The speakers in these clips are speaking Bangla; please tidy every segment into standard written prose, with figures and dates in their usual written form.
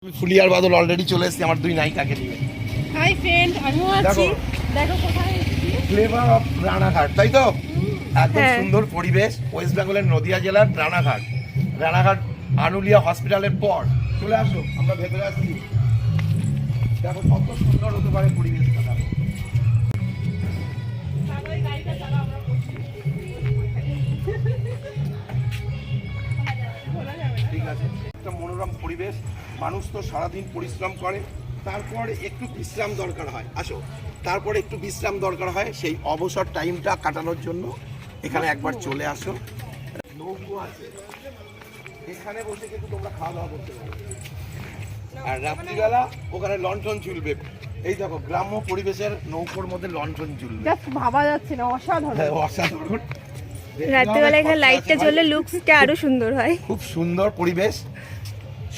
ফুলিয়ার বাদল অলরেডি চলে এসেছে আমার দুই নায়িকাকে নিয়ে। হাই ফ্রেন্ড, আমিও আছি। দেখো কোথায় এসেছি। ফ্লেভার অফ রানাঘাট, তাই তো? একদম সুন্দর পরিবেশ। ওয়েস্ট বেঙ্গলের নদিয়া জেলার রানাঘাট। রানাঘাট আনুলিয়া হসপিটালের পর চলে আসো, আমরা ভেতরে আসছি। দেখো কত সুন্দর হতে পারে পরিবেশটা। দেখো ঠিক আছে, একটা মনোরম পরিবেশ। মানুষ তো সারাদিন পরিশ্রম করে, তারপর একটু বিশ্রাম দরকার হয়। আসো, তারপরে একটু বিশ্রাম দরকার হয়, সেই অবসর টাইমটা কাটানোর জন্য এখানে একবার চলে আসো। নৌকো আছে, এখানে বসে কিন্তু তোমরা খাওয়া দাওয়া করতে পারো। আর রাত্রিবেলা ওখানে লণ্ঠন ঝুলবে। এই দেখো, গ্রাম্য পরিবেশের নৌকোর মধ্যে লণ্ঠন ঝুলবে, ভাবা যাচ্ছে না, অসাধারণ। অসাধারণ। রাত্রিবেলা এখানে লাইটটা জ্বললে লুকসটা আরো সুন্দর হয়। খুব সুন্দর পরিবেশ।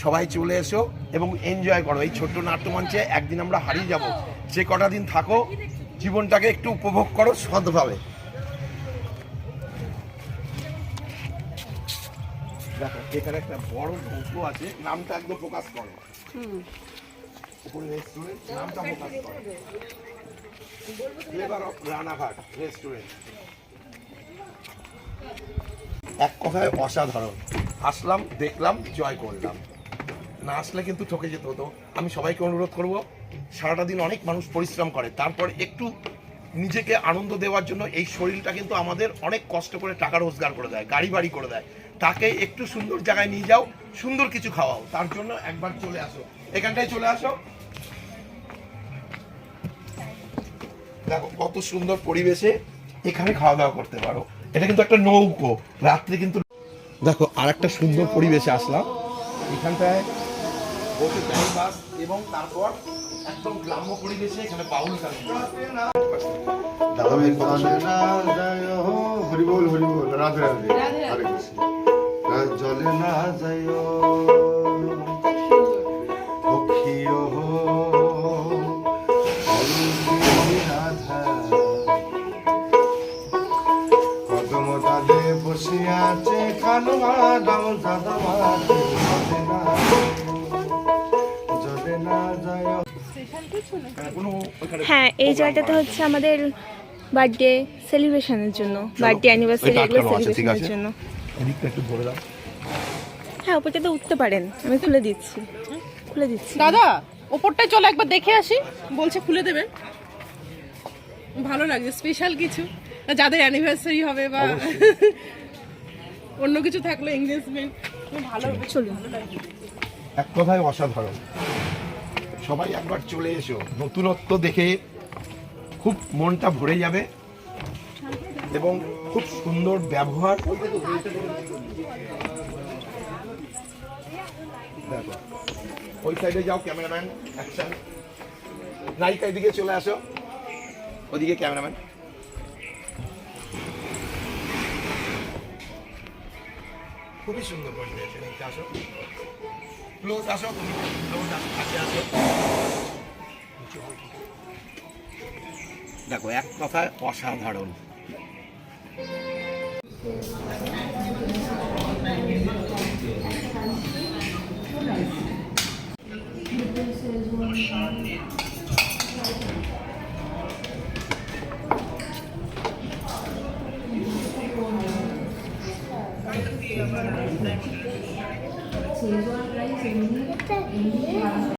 সবাই চলে এসো এবং এনজয় করো। এই ছোট্ট নাট্যমঞ্চে একদিন আমরা হারিয়ে যাব। যে কটা দিন থাকো, জীবনটাকে একটু উপভোগ করো সৎভাবে। দেখো এখানে একটা বড় নৌকো আছে, নামটা একদম প্রকাশ করো। উপরে রেস্টুরেন্ট, নামটা প্রকাশ করো। Flavour of Ranaghat restaurant. এক কথায় অসাধারণ। আসলাম, দেখলাম, জয় করলাম। না আসলে কিন্তু ঠকে যেত হতো। আমি সবাইকে অনুরোধ করব, সারাটা দিন অনেক মানুষ পরিশ্রম করে, তারপর একটু নিজেকে আনন্দ দেওয়ার জন্য এই শরীরটা কিন্তু আমাদের অনেক কষ্ট করে টাকা রোজগার করে দেয়, গাড়ি বাড়ি করে দেয়। তাকে একটু সুন্দর জায়গায় নিয়ে যাও, সুন্দর কিছু খাওয়াও। তার জন্য একবার চলে আসো, এখানটায় চলে আসো। দেখো কত সুন্দর পরিবেশে এখানে খাওয়া দাওয়া করতে পারো। এটা কিন্তু একটা নৌকো, রাত্রে কিন্তু। দেখো আর একটা সুন্দর পরিবেশে আসলাম, এখানটায় বসে টাইম পাস এবং তারপর একদম গ্রাম্য পরিবেশে এখানে বাউল গান। দাদা ভাই হরি বল রাধে রাধে, হরে কৃষ্ণ। জলে না যায় পক্ষিও রাধা, কদম দাদে বসিয়াছে কানু দাম দাদা মাঝে, জলে না যায়। হ্যাঁ, এই জায়গাটাতে হচ্ছে আমাদের বার্থডে সেলিব্রেশনের জন্য, বার্থডে অ্যানিভার্সারি এগুলো সেলিব্রেশনের জন্য। এদিকটা একটু ধরে দাও। হ্যাঁ, ওপরটাতে উঠতে পারেন, আমি খুলে দিচ্ছি, খুলে দিচ্ছি। দাদা ওপরটায় চলো একবার দেখে আসি, বলছে খুলে দেবে। ভালো লাগছে, স্পেশাল কিছু যাদের অ্যানিভার্সারি হবে বা অন্য কিছু থাকলে এনগেজমেন্ট, ভালো চলুন। এক কথায় অসাধারণ। সবাই একবার চলে এসো, নতুনত্ব দেখে খুব মনটা ভরে যাবে এবং খুব সুন্দর ব্যবহার। দেখো ওই সাইডে যাও, ক্যামেরাম্যান অ্যাকশন। নায়িকা এদিকে চলে আসো, ওদিকে ক্যামেরাম্যান। খুবই সুন্দর পরিবেশ, এদিকে আসো, ক্লোজ আসো, তুমি ক্লোজ কাছে আসো। দেখো এক কথায় অসাধারণ।